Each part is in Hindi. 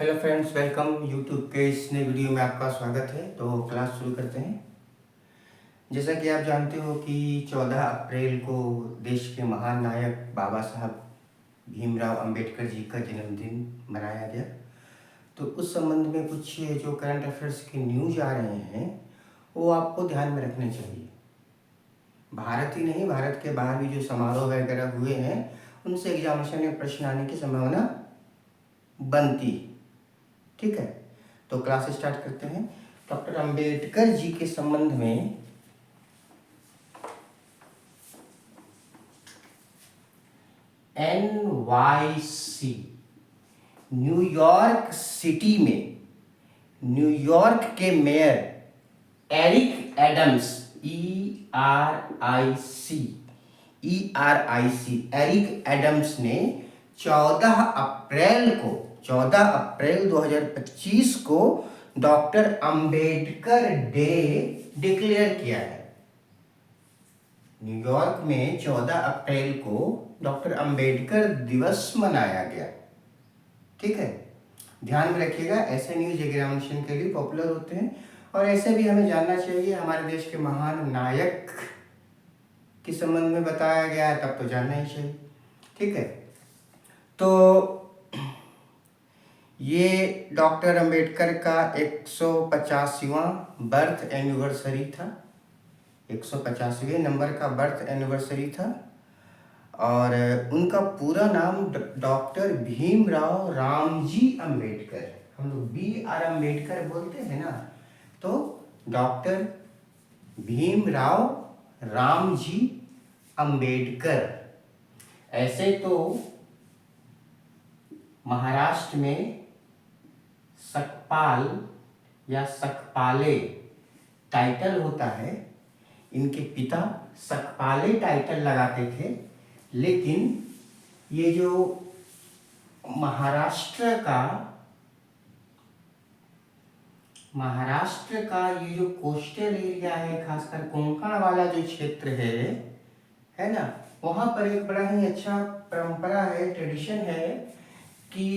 हेलो फ्रेंड्स, वेलकम यूट्यूब के इस नए वीडियो में आपका स्वागत है। तो क्लास शुरू करते हैं। जैसा कि आप जानते हो कि 14 अप्रैल को देश के महान नायक बाबा साहब भीमराव अंबेडकर जी का जन्मदिन मनाया गया। तो उस संबंध में कुछ जो करंट अफेयर्स के न्यूज आ रहे हैं वो आपको ध्यान में रखने चाहिए। भारत ही नहीं, भारत के बाहर भी जो समारोह वगैरह हुए हैं उनसे एग्जामिनेशन में प्रश्न आने की संभावना बनती। ठीक है, तो क्लास स्टार्ट करते हैं। डॉक्टर अंबेडकर जी के संबंध में NYC न्यूयॉर्क सिटी में न्यूयॉर्क के mayor Eric Adams Eric Adams ने 14 अप्रैल 2025 को डॉक्टर अंबेडकर डे डिक्लेयर किया है। न्यूयॉर्क में 14 अप्रैल को डॉक्टर अंबेडकर दिवस मनाया गया। ठीक है, ध्यान में रखिएगा, ऐसे न्यूज एग्जामिनेशन के लिए पॉपुलर होते हैं और ऐसे भी हमें जानना चाहिए। हमारे देश के महान नायक के संबंध में बताया गया है तब तो जानना ही चाहिए। ठीक है, तो ये डॉक्टर अंबेडकर का 150वां बर्थ एनिवर्सरी था। 150वें नंबर का बर्थ एनिवर्सरी था और उनका पूरा नाम डॉक्टर भीमराव रामजी अंबेडकर, हम लोग BR अंबेडकर बोलते हैं ना, तो डॉक्टर भीमराव रामजी अंबेडकर। ऐसे तो महाराष्ट्र में सकपाल या सकपाले टाइटल होता है। इनके पिता सकपाले टाइटल लगाते थे, लेकिन ये जो महाराष्ट्र का ये जो कोस्टल एरिया है, खासकर कोंकण वाला जो क्षेत्र है ना, वहाँ पर एक बड़ा ही अच्छा परंपरा है, ट्रेडिशन है कि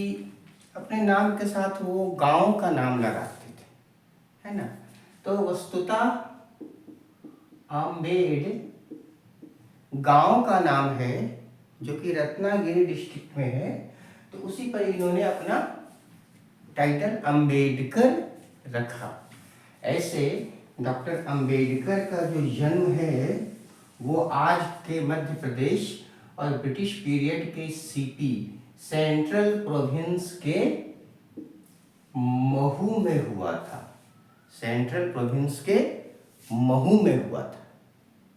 अपने नाम के साथ वो गांव का नाम लगाते थे, है ना। तो वस्तुतः आम्बेड गांव का नाम है जो कि रत्नागिरी डिस्ट्रिक्ट में है, तो उसी पर इन्होंने अपना टाइटल अंबेडकर रखा। ऐसे डॉक्टर अंबेडकर का जो जन्म है वो आज के मध्य प्रदेश और ब्रिटिश पीरियड के CP सेंट्रल प्रोविंस के महू में हुआ था। सेंट्रल प्रोविंस के महू में हुआ था।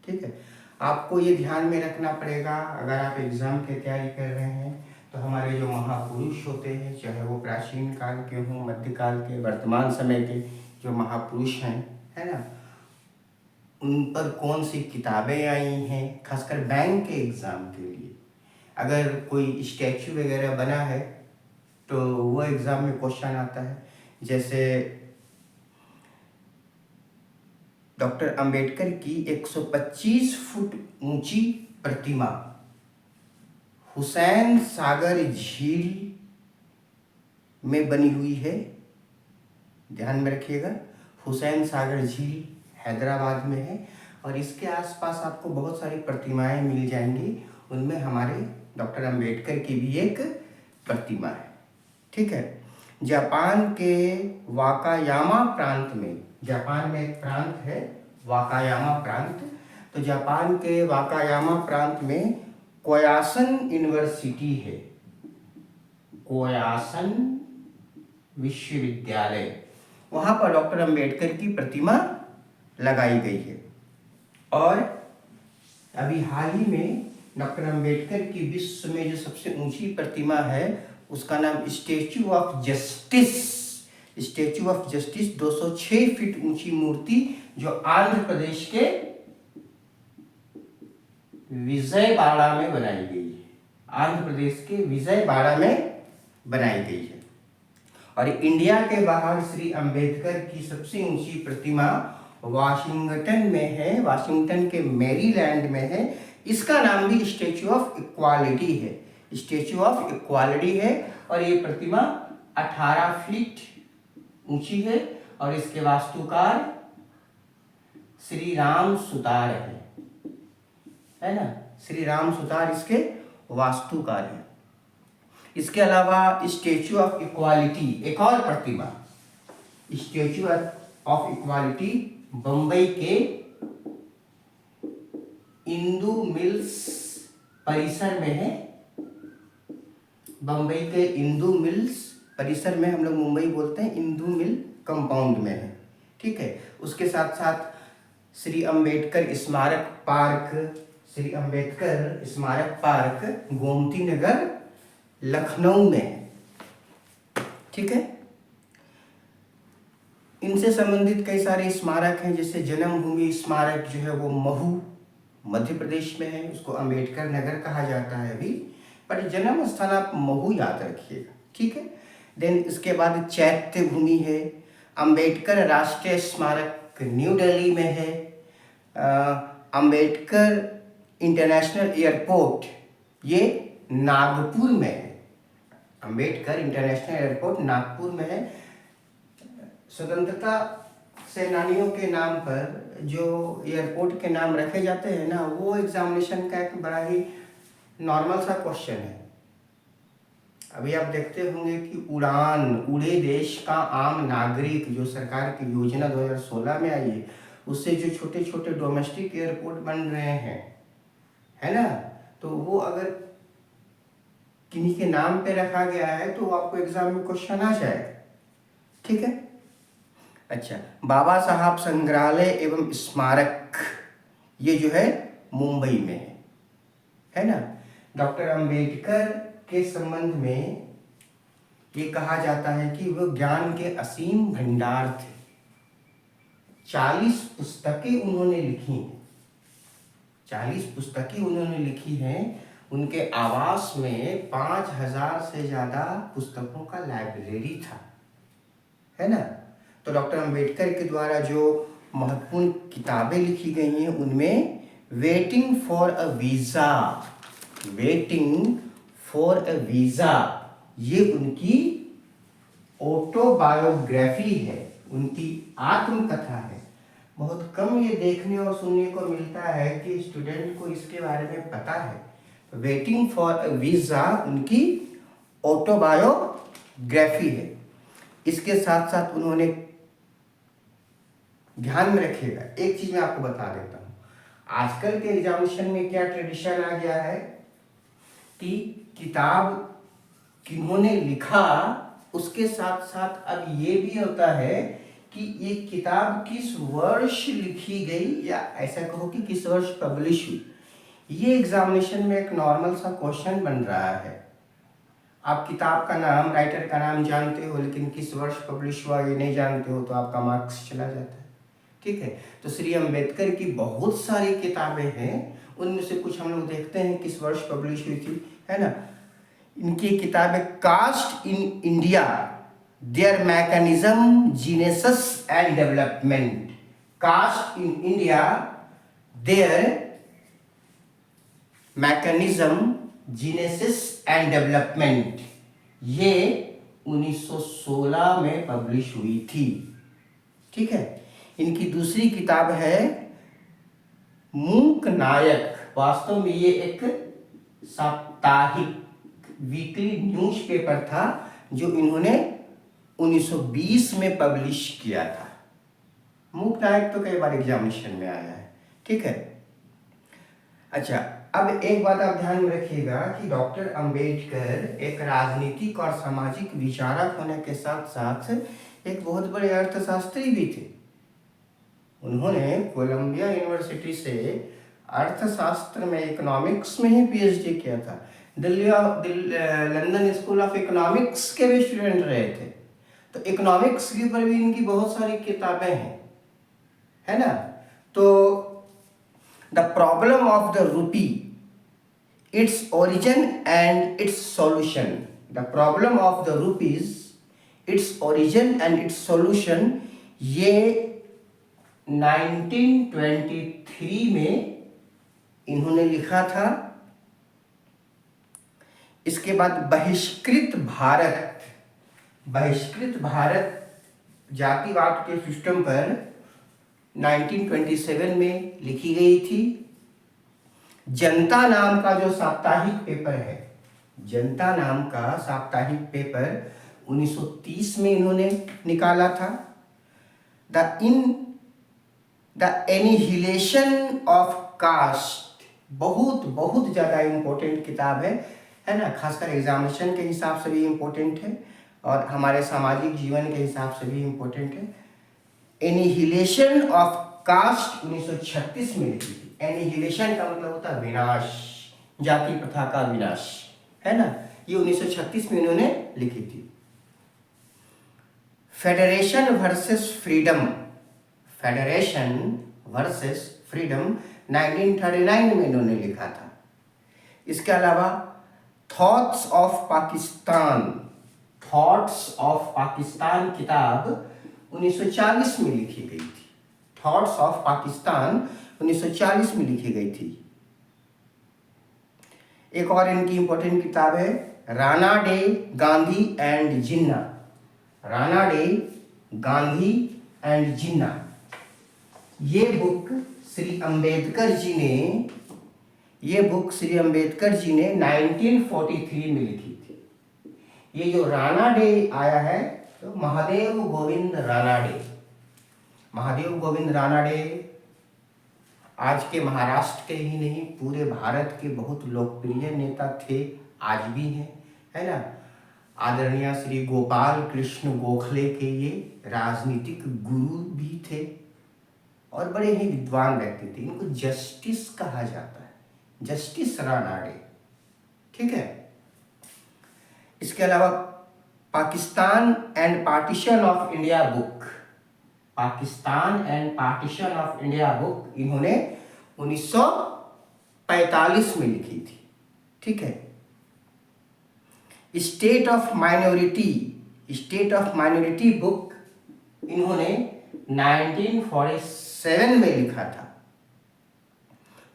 ठीक है, आपको ये ध्यान में रखना पड़ेगा अगर आप एग्जाम की तैयारी कर रहे हैं। तो हमारे जो महापुरुष होते हैं, चाहे वो प्राचीन काल के हों, मध्यकाल के, वर्तमान समय के जो महापुरुष हैं, है ना, उन पर कौन सी किताबें आई हैं, खासकर बैंक के एग्ज़ाम के लिए। अगर कोई स्टैचू वगैरह बना है तो वो एग्ज़ाम में क्वेश्चन आता है। जैसे डॉक्टर अंबेडकर की 125 फुट ऊंची प्रतिमा हुसैन सागर झील में बनी हुई है। ध्यान में रखिएगा, हुसैन सागर झील हैदराबाद में है और इसके आसपास आपको बहुत सारी प्रतिमाएं मिल जाएंगी। उनमें हमारे डॉक्टर अंबेडकर की भी एक प्रतिमा है। ठीक है, जापान के वाकायामा प्रांत में, जापान में एक प्रांत है वाकायामा प्रांत, तो जापान के वाकायामा प्रांत में कोयासन यूनिवर्सिटी है, कोयासन विश्वविद्यालय, वहाँ पर डॉक्टर अंबेडकर की प्रतिमा लगाई गई है। और अभी हाल ही में डॉक्टर अंबेडकर की विश्व में जो सबसे ऊंची प्रतिमा है उसका नाम statue of justice, statue of justice 206 feet ऊंची मूर्ति जो आंध्र प्रदेश के विजयवाड़ा में बनाई गई है। आंध्र प्रदेश के विजयवाड़ा में बनाई गई है। और इंडिया के बाहर श्री अंबेडकर की सबसे ऊंची प्रतिमा वाशिंगटन में है, वाशिंगटन के मैरीलैंड में है। इसका नाम भी स्टैचू ऑफ इक्वालिटी है, स्टैचू ऑफ इक्वालिटी है। और ये प्रतिमा 18 फीट ऊंची है और इसके वास्तुकार श्री राम सुतार है ना, श्री राम सुतार इसके वास्तुकार है। इसके अलावा स्टैचू ऑफ इक्वालिटी, एक और प्रतिमा, स्टैचू ऑफ इक्वालिटी बंबई के इंदू मिल्स परिसर में है। बंबई के इंदू मिल्स परिसर में, हम लोग मुंबई बोलते हैं, इंदू मिल कंपाउंड में है, ठीक है। उसके साथ साथ श्री अंबेडकर स्मारक पार्क, श्री अंबेडकर स्मारक पार्क गोमती नगर लखनऊ में है, ठीक है। इनसे संबंधित कई सारे स्मारक हैं, जैसे जन्मभूमि स्मारक जो है वो महू मध्य प्रदेश में है, उसको अंबेडकर नगर कहा जाता है अभी, पर जन्म स्थान आप महू याद रखिएगा, ठीक है। देन इसके बाद चैत्य भूमि है, अंबेडकर राष्ट्रीय स्मारक न्यू दिल्ली में है, अंबेडकर इंटरनेशनल एयरपोर्ट ये नागपुर में है, अंबेडकर इंटरनेशनल एयरपोर्ट नागपुर में है। स्वतंत्रता सेनानियों के नाम पर जो एयरपोर्ट के नाम रखे जाते हैं ना, वो एग्जामिनेशन का एक बड़ा ही नॉर्मल सा क्वेश्चन है। अभी आप देखते होंगे कि उड़ान, उड़े देश का आम नागरिक, जो सरकार की योजना 2016 में आई है, उससे जो छोटे छोटे डोमेस्टिक एयरपोर्ट बन रहे हैं, है ना, तो वो अगर किन्हीं के नाम पे रखा गया है तो आपको एग्जाम में क्वेश्चन आ जाएगा, ठीक है। अच्छा, बाबा साहब संग्रहालय एवं स्मारक ये जो है मुंबई में है ना। डॉक्टर अंबेडकर के संबंध में ये कहा जाता है कि वो ज्ञान के असीम भंडार थे। 40 पुस्तकें उन्होंने लिखी हैं, 40 पुस्तकें उन्होंने लिखी हैं। उनके आवास में 5000 से ज़्यादा पुस्तकों का लाइब्रेरी था, है ना। तो डॉक्टर अंबेडकर के द्वारा जो महत्वपूर्ण किताबें लिखी गई हैं, उनमें waiting for a visa, waiting for a visa ये उनकी ऑटोबायोग्राफी है, उनकी आत्मकथा है। बहुत कम ये देखने और सुनने को मिलता है कि स्टूडेंट को इसके बारे में पता है। वेटिंग फॉर अ वीज़ा उनकी ऑटोबायोग्राफी है। इसके साथ साथ उन्होंने, ध्यान में रखिएगा एक चीज मैं आपको बता देता हूँ, आजकल के एग्जामिनेशन में क्या ट्रेडिशन आ गया है कि किताब किन्होंने लिखा, उसके साथ साथ अब ये भी होता है कि ये किताब किस वर्ष लिखी गई, या ऐसा कहो कि किस वर्ष पब्लिश हुई। ये एग्जामिनेशन में एक नॉर्मल सा क्वेश्चन बन रहा है। आप किताब का नाम, राइटर का नाम जानते हो, लेकिन किस वर्ष पब्लिश हुआ ये नहीं जानते हो, तो आपका मार्क्स चला जाता है, ठीक है। तो श्री अंबेडकर की बहुत सारी किताबें हैं, उनमें से कुछ हम लोग देखते हैं किस वर्ष पब्लिश हुई थी, है ना। इनकी किताबें caste in India, their mechanism, genesis and development, caste in India, their mechanism, genesis and development, ये 1916 में पब्लिश हुई थी, ठीक है। इनकी दूसरी किताब है मूक नायक, वास्तव में ये एक साप्ताहिक वीकली न्यूज़पेपर था जो इन्होंने 1920 में पब्लिश किया था। मूक नायक तो कई बार एग्जामिनेशन में आया है, ठीक है। अच्छा, अब एक बात आप ध्यान में रखिएगा कि डॉक्टर अंबेडकर एक राजनीतिक और सामाजिक विचारक होने के साथ साथ एक बहुत बड़े अर्थशास्त्री भी थे। उन्होंने कोलंबिया यूनिवर्सिटी से अर्थशास्त्र में, इकोनॉमिक्स में ही पीएचडी किया था। लंदन स्कूल ऑफ इकोनॉमिक्स के भी स्टूडेंट रहे थे। तो इकोनॉमिक्स के ऊपर भी इनकी बहुत सारी किताबें हैं, है ना। तो the problem of the rupee, its origin and it's solution, the problem of the rupees, its origin and it's solution, ये 1923 में इन्होंने लिखा था। इसके बाद बहिष्कृत भारत, बहिष्कृत भारत जातिवाद के सिस्टम पर 1927 में लिखी गई थी। जनता नाम का जो साप्ताहिक पेपर है, जनता नाम का साप्ताहिक पेपर 1930 में इन्होंने निकाला था। द एनिहिलेशन ऑफ कास्ट, बहुत बहुत ज़्यादा इम्पोर्टेंट किताब है ना, खासकर एग्जामिनेशन के हिसाब से भी इम्पोर्टेंट है और हमारे सामाजिक जीवन के हिसाब से भी इम्पोर्टेंट है। एनिहिलेशन ऑफ कास्ट 1936 में लिखी थी। एनिहिलेशन का मतलब होता है विनाश, जाति प्रथा का विनाश, है ना। ये 1936 में इन्होंने लिखी थी। Federation versus freedom, federation versus freedom 1939 में इन्होंने लिखा था। इसके अलावा thoughts of Pakistan, thoughts of Pakistan किताब 1940 में लिखी गई थी। थॉट्स ऑफ पाकिस्तान 1940 में लिखी गई थी। एक और इनकी इंपॉर्टेंट किताब है राणा डे, गांधी एंड जिन्ना, राणा डे, गांधी एंड जिन्ना। ये बुक श्री अंबेडकर जी ने, ये बुक श्री अंबेडकर जी ने 1943 में लिखी थी। ये जो राणा डे आया है तो महादेव गोविंद राणा डे, महादेव गोविंद राणा डे आज के महाराष्ट्र के ही नहीं पूरे भारत के बहुत लोकप्रिय नेता थे, आज भी हैं, है ना। आदरणीय श्री गोपाल कृष्ण गोखले के ये राजनीतिक गुरु भी थे और बड़े ही विद्वान व्यक्ति थे। इनको जस्टिस कहा जाता है, जस्टिस राणा डे, ठीक है। इसके अलावा Pakistan and partition of India book, Pakistan and partition of India book इन्होंने 1945 में लिखी थी, ठीक है। State of minority, state of minority book इन्होंने 1947 में लिखा था।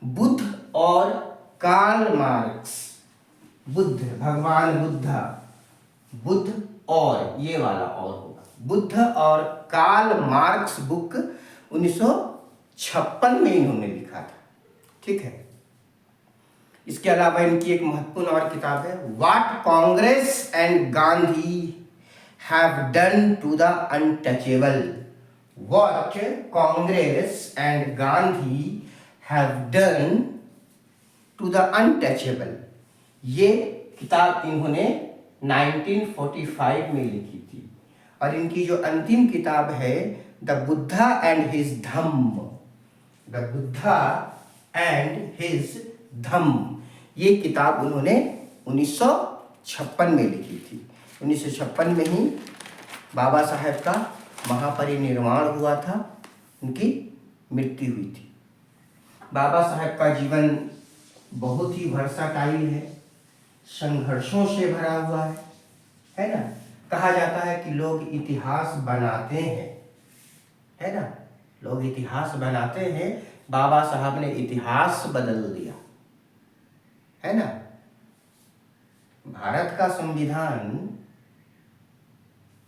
बुद्ध और कार्ल मार्क्स, बुद्ध भगवान बुद्धा, बुद्ध और ये वाला और होगा, बुद्ध और कार्ल मार्क्स बुक 1956 में इन्होंने लिखा था, ठीक है। इसके अलावा इनकी एक महत्वपूर्ण और किताब है what Congress and Gandhi have done to the untouchable, what Congress and Gandhi have done to the untouchable. ये किताब इन्होंने 1945 में लिखी थी। और इनकी जो अंतिम किताब है the Buddha and his Dhamma, the Buddha and his Dhamma, ये किताब उन्होंने 1956 में लिखी थी। 1956 में ही बाबा साहेब का महापरिनिर्वाण हुआ था, उनकी मृत्यु हुई थी। बाबा साहेब का जीवन बहुत ही वर्साटाइल है, संघर्षों से भरा हुआ है ना। कहा जाता है कि लोग इतिहास बनाते हैं, है ना, लोग इतिहास बनाते हैं, बाबा साहब ने इतिहास बदल दिया, है ना। भारत का संविधान,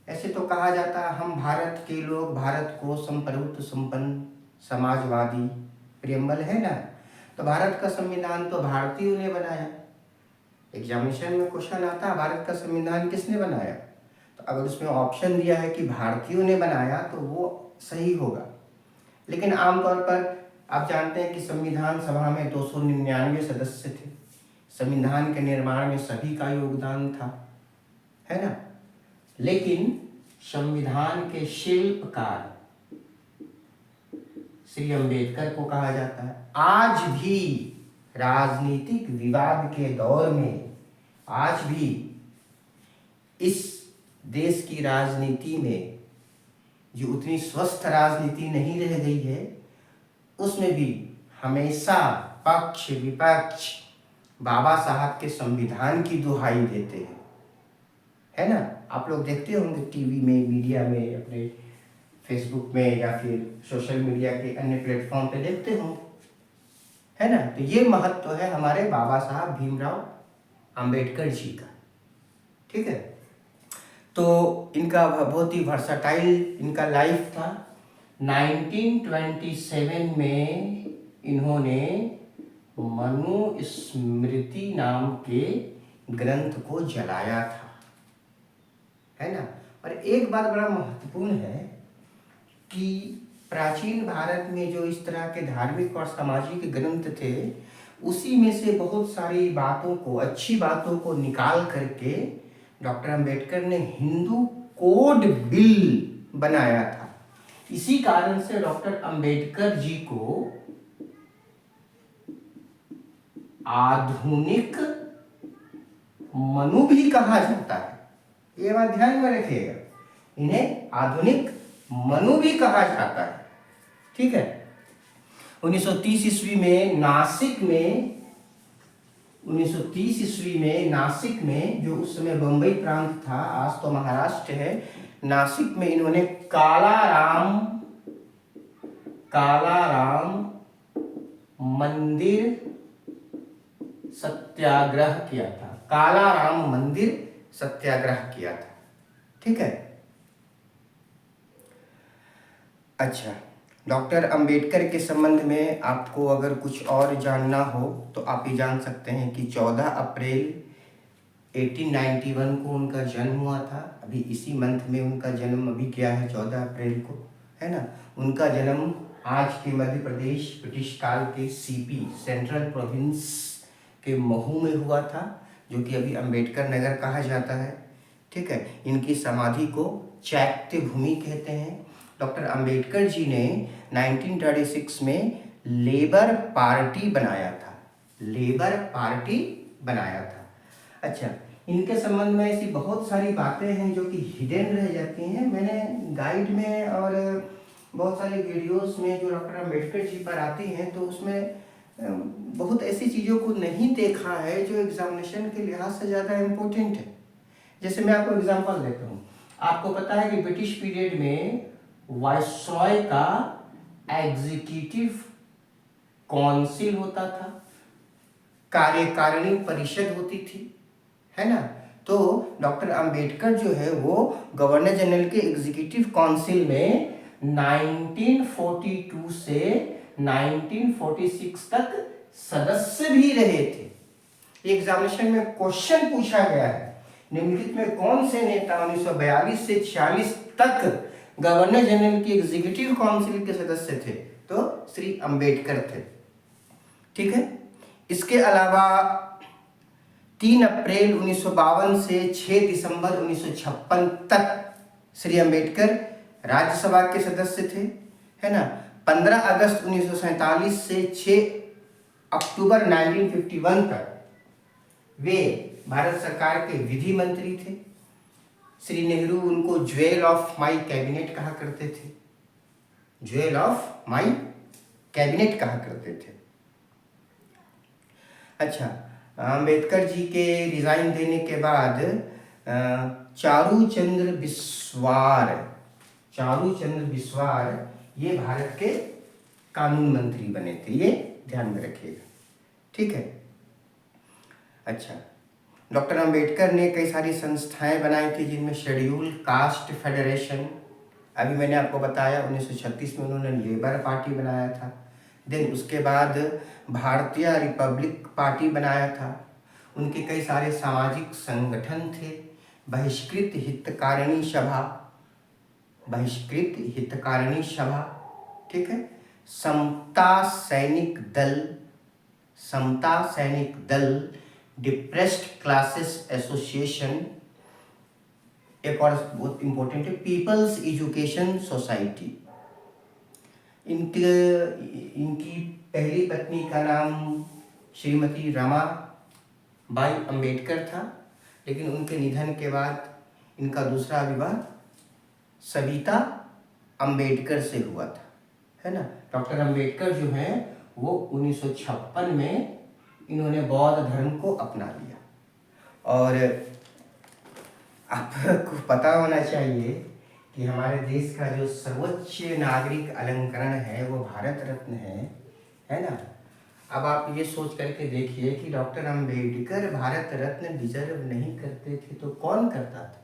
ऐसे तो कहा जाता है हम भारत के लोग भारत को संप्रभुत्व संपन्न समाजवादी प्रेमबल, है ना। तो भारत का संविधान तो भारतीयों ने बनाया। एग्जामिनेशन में क्वेश्चन आता है भारत का संविधान किसने बनाया, तो अगर उसमें ऑप्शन दिया है कि भारतीयों ने बनाया तो वो सही होगा। लेकिन आमतौर पर आप जानते हैं कि संविधान सभा में 299 सदस्य थे, संविधान के निर्माण में सभी का योगदान था, है ना। लेकिन संविधान के शिल्पकार श्री अंबेडकर को कहा जाता है। आज भी राजनीतिक विवाद के दौर में, आज भी इस देश की राजनीति में जो उतनी स्वस्थ राजनीति नहीं रह गई है, उसमें भी हमेशा पक्ष विपक्ष बाबा साहब के संविधान की दुहाई देते हैं, है ना। आप लोग देखते होंगे टीवी में, मीडिया में, अपने फेसबुक में या फिर सोशल मीडिया के अन्य प्लेटफॉर्म पे देखते होंगे, है ना। तो ये महत्व है हमारे बाबा साहब भीमराव अंबेडकर जी का, ठीक है। तो इनका बहुत ही वर्साटाइल इनका लाइफ था। 1927 में इन्होंने मनुस्मृति नाम के ग्रंथ को जलाया था, है ना। और एक बात बड़ा महत्वपूर्ण है कि प्राचीन भारत में जो इस तरह के धार्मिक और सामाजिक ग्रंथ थे, उसी में से बहुत सारी बातों को, अच्छी बातों को निकाल करके डॉक्टर अंबेडकर ने हिंदू कोड बिल बनाया था। इसी कारण से डॉक्टर अंबेडकर जी को आधुनिक मनु भी कहा जाता है। ये बात ध्यान में रखिएगा, इन्हें आधुनिक मनु भी कहा जाता है, ठीक है। 1930 ईस्वी में नासिक में जो उस समय बंबई प्रांत था, आज तो महाराष्ट्र है, नासिक में इन्होंने कालाराम मंदिर सत्याग्रह किया था। कालाराम मंदिर सत्याग्रह किया था, ठीक है। अच्छा, डॉक्टर अंबेडकर के संबंध में आपको अगर कुछ और जानना हो तो आप ये जान सकते हैं कि 14 अप्रैल 1891 को उनका जन्म हुआ था। अभी इसी मंथ में उनका जन्म अभी क्या है, 14 अप्रैल को, है ना। उनका जन्म आज के मध्य प्रदेश ब्रिटिश काल के सीपी सेंट्रल प्रोविंस के महू में हुआ था, जो कि अभी अंबेडकर नगर कहा जाता है, ठीक है। इनकी समाधि को चैत्य भूमि कहते हैं। डॉक्टर अंबेडकर जी ने 1936 में लेबर पार्टी बनाया था। अच्छा, इनके संबंध में ऐसी बहुत सारी बातें हैं जो कि हिडन रह जाती हैं। मैंने गाइड में और बहुत सारे वीडियोस में जो डॉक्टर अंबेडकर जी पर आती हैं, तो उसमें बहुत ऐसी चीज़ों को नहीं देखा है जो एग्जामिनेशन के लिहाज से ज़्यादा इम्पोर्टेंट है। जैसे मैं आपको एग्जांपल देता हूँ। आपको पता है कि ब्रिटिश पीरियड में वाइसरॉय का एग्जीक्यूटिव काउंसिल होता था, कार्यकारिणी परिषद होती थी, है ना। तो डॉक्टर अंबेडकर जो है वो गवर्नर जनरल के एग्जीक्यूटिव काउंसिल में 1942 से 1946 तक सदस्य भी रहे थे। एग्जामिनेशन में क्वेश्चन पूछा गया है, निम्नलिखित में कौन से नेता 1942 से 46 तक गवर्नर जनरल की एग्जीक्यूटिव काउंसिल के सदस्य थे? तो श्री अंबेडकर थे, ठीक है। इसके अलावा 3 अप्रैल 1952 से 6 दिसंबर 1956 तक श्री अंबेडकर राज्यसभा के सदस्य थे, है ना। 15 अगस्त 1947 से 6 अक्टूबर 1951 तक वे भारत सरकार के विधि मंत्री थे। श्री नेहरू उनको ज्वेल ऑफ माई कैबिनेट कहा करते थे, ज्वेल ऑफ माई कैबिनेट कहा करते थे। अच्छा, अंबेडकर जी के रिजाइन देने के बाद चारू चंद्र बिस्वार ये भारत के कानून मंत्री बने थे, ये ध्यान में रखिएगा, ठीक है। अच्छा, डॉक्टर अंबेडकर ने कई सारी संस्थाएं बनाई थी, जिनमें शेड्यूल कास्ट फेडरेशन, अभी मैंने आपको बताया 1936 में उन्होंने लेबर पार्टी बनाया था। देन उसके बाद भारतीय रिपब्लिक पार्टी बनाया था। उनके कई सारे सामाजिक संगठन थे, बहिष्कृत हितकारिणी सभा, ठीक है। समता सैनिक दल, डिप्रेस्ड क्लासेस एसोसिएशन, एक और बहुत इंपॉर्टेंट है पीपल्स एजुकेशन सोसाइटी। इनकी पहली पत्नी का नाम श्रीमती रमाबाई अंबेडकर था, लेकिन उनके निधन के बाद इनका दूसरा विवाह सविता अंबेडकर से हुआ था, है ना। डॉक्टर अंबेडकर जो हैं वो 1956 में इन्होंने बौद्ध धर्म को अपना लिया। और आपको पता होना चाहिए कि हमारे देश का जो सर्वोच्च नागरिक अलंकरण है वो भारत रत्न है ना। अब आप ये सोच करके देखिए कि डॉक्टर अंबेडकर भारत रत्न डिजर्व नहीं करते थे तो कौन करता था?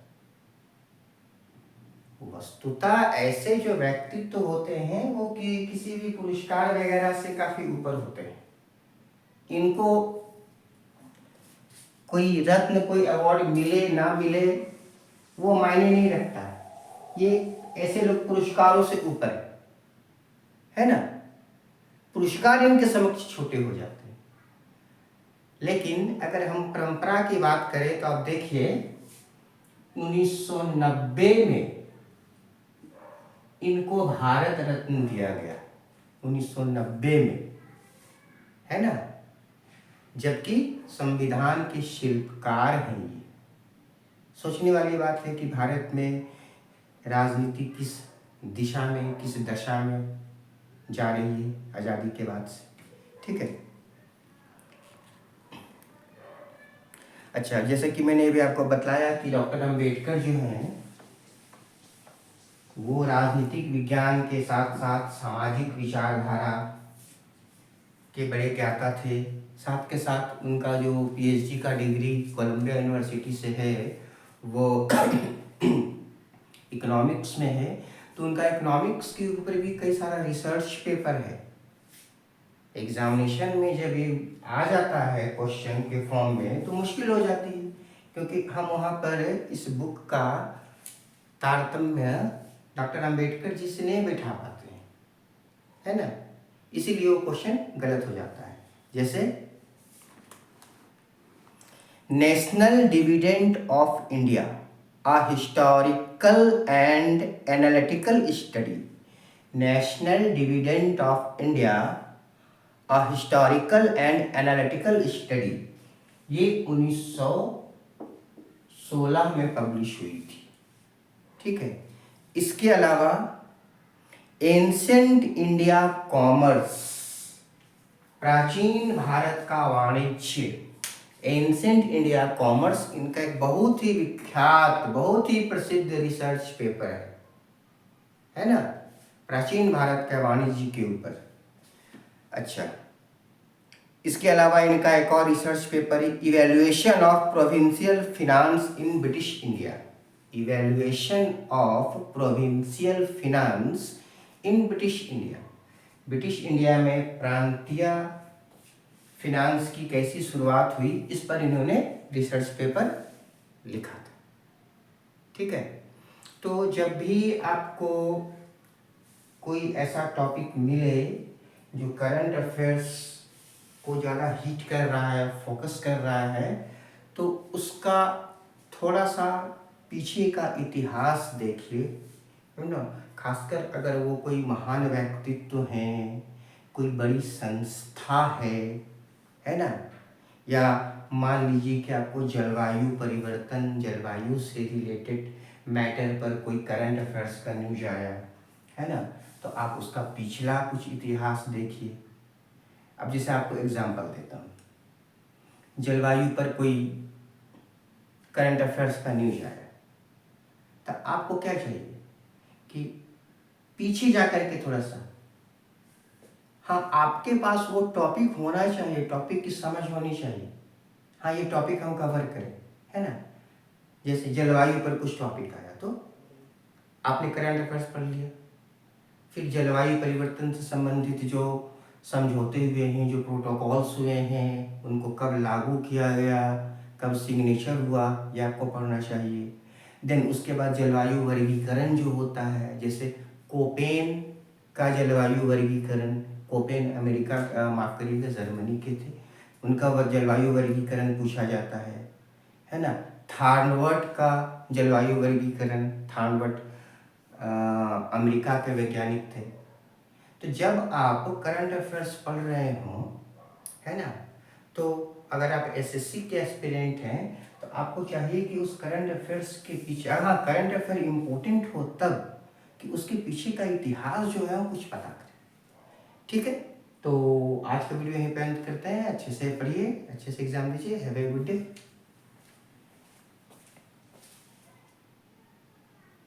वस्तुतः ऐसे जो व्यक्तित्व होते हैं वो किसी भी पुरस्कार वगैरह से काफी ऊपर होते हैं। इनको कोई रत्न, कोई अवार्ड मिले ना मिले वो मायने नहीं रखता है। ये ऐसे लोग पुरस्कारों से ऊपर है ना। पुरस्कार इनके समक्ष छोटे हो जाते हैं। लेकिन अगर हम परंपरा की बात करें तो आप देखिए 1990 में इनको भारत रत्न दिया गया, 1990 में, है ना। जबकि संविधान के शिल्पकार हैं ये। सोचने वाली बात है कि भारत में राजनीति किस दिशा में, किस दशा में जा रही है आज़ादी के बाद से। ठीक है। अच्छा, जैसे कि मैंने अभी आपको बताया कि डॉक्टर अंबेडकर जो हैं वो राजनीतिक विज्ञान के साथ साथ सामाजिक विचारधारा के बड़े ज्ञाता थे। साथ के साथ उनका जो पीएचडी का डिग्री कोलंबिया यूनिवर्सिटी से है वो इकोनॉमिक्स में है। तो उनका इकोनॉमिक्स के ऊपर भी कई सारा रिसर्च पेपर है। एग्जामिनेशन में जब ये आ जाता है क्वेश्चन के फॉर्म में तो मुश्किल हो जाती है, क्योंकि हम वहाँ पर इस बुक का तारतम्य डॉक्टर अंबेडकर जी से नहीं बैठा पाते हैं, है ना। इसीलिए वो क्वेश्चन गलत हो जाता है। जैसे national dividend of India, a historical and analytical study. National dividend of India, a historical and analytical study, ये 1916 में पब्लिश हुई थी। ठीक है। इसके अलावा एंशिएंट इंडिया कॉमर्स, प्राचीन भारत का वाणिज्य, एंशिएंट इंडिया कॉमर्स, इनका एक बहुत ही विख्यात, बहुत ही प्रसिद्ध रिसर्च पेपर है ना, प्राचीन भारत का वाणिज्य के ऊपर। अच्छा, इसके अलावा इनका एक और रिसर्च पेपर है evaluation of provincial finance in British India. Evaluation of provincial finance in British India. British India में प्रांतीय फिनांस की कैसी शुरुआत हुई, इस पर इन्होंने रिसर्च पेपर लिखा था। ठीक है। तो जब भी आपको कोई ऐसा टॉपिक मिले जो करंट अफेयर्स को ज़्यादा हिट कर रहा है, फोकस कर रहा है, तो उसका थोड़ा सा पीछे का इतिहास देखिए, है ना। खासकर अगर वो कोई महान व्यक्तित्व हैं, कोई बड़ी संस्था है ना, या मान लीजिए कि आपको जलवायु परिवर्तन, जलवायु से रिलेटेड मैटर पर कोई करंट अफेयर्स का न्यूज आया, है ना, तो आप उसका पिछला कुछ इतिहास देखिए। अब जैसे आपको एग्जांपल देता हूँ, जलवायु पर कोई करंट अफेयर्स का न्यूज आया, तो आपको क्या चाहिए कि पीछे जा कर के थोड़ा सा, हाँ, आपके पास वो टॉपिक होना चाहिए, टॉपिक की समझ होनी चाहिए। हाँ, ये टॉपिक हम कवर करें, है ना। जैसे जलवायु पर कुछ टॉपिक आया तो आपने करंट अफेयर्स पढ़ लिया, फिर जलवायु परिवर्तन से संबंधित जो समझौते हुए हैं, जो प्रोटोकॉल्स हुए हैं, उनको कब लागू किया गया, कब सिग्नेचर हुआ, ये आपको पढ़ना चाहिए। देन उसके बाद जलवायु वर्गीकरण जो होता है, जैसे कोपेन का जलवायु वर्गीकरण, कोपेन अमेरिका, माफ करिएगा जर्मनी के थे, उनका जलवायु वर्गीकरण पूछा जाता है ना। थार्नवर्ट का जलवायु वर्गीकरण, थार्नवर्ट अमेरिका के वैज्ञानिक थे। तो जब आप करंट अफेयर्स पढ़ रहे हो, है ना, तो अगर आप एसएससी के एस्पिरेंट हैं तो आपको चाहिए कि उस करंट अफेयर्स के पीछे, हाँ, करंट अफेयर इम्पोर्टेंट हो तब कि उसके पीछे का इतिहास जो है वो कुछ पता करें। ठीक है। तो आज का वीडियो यहीं पे एंड करते हैं। अच्छे से पढ़िए, अच्छे से एग्जाम दीजिए। Have a good day.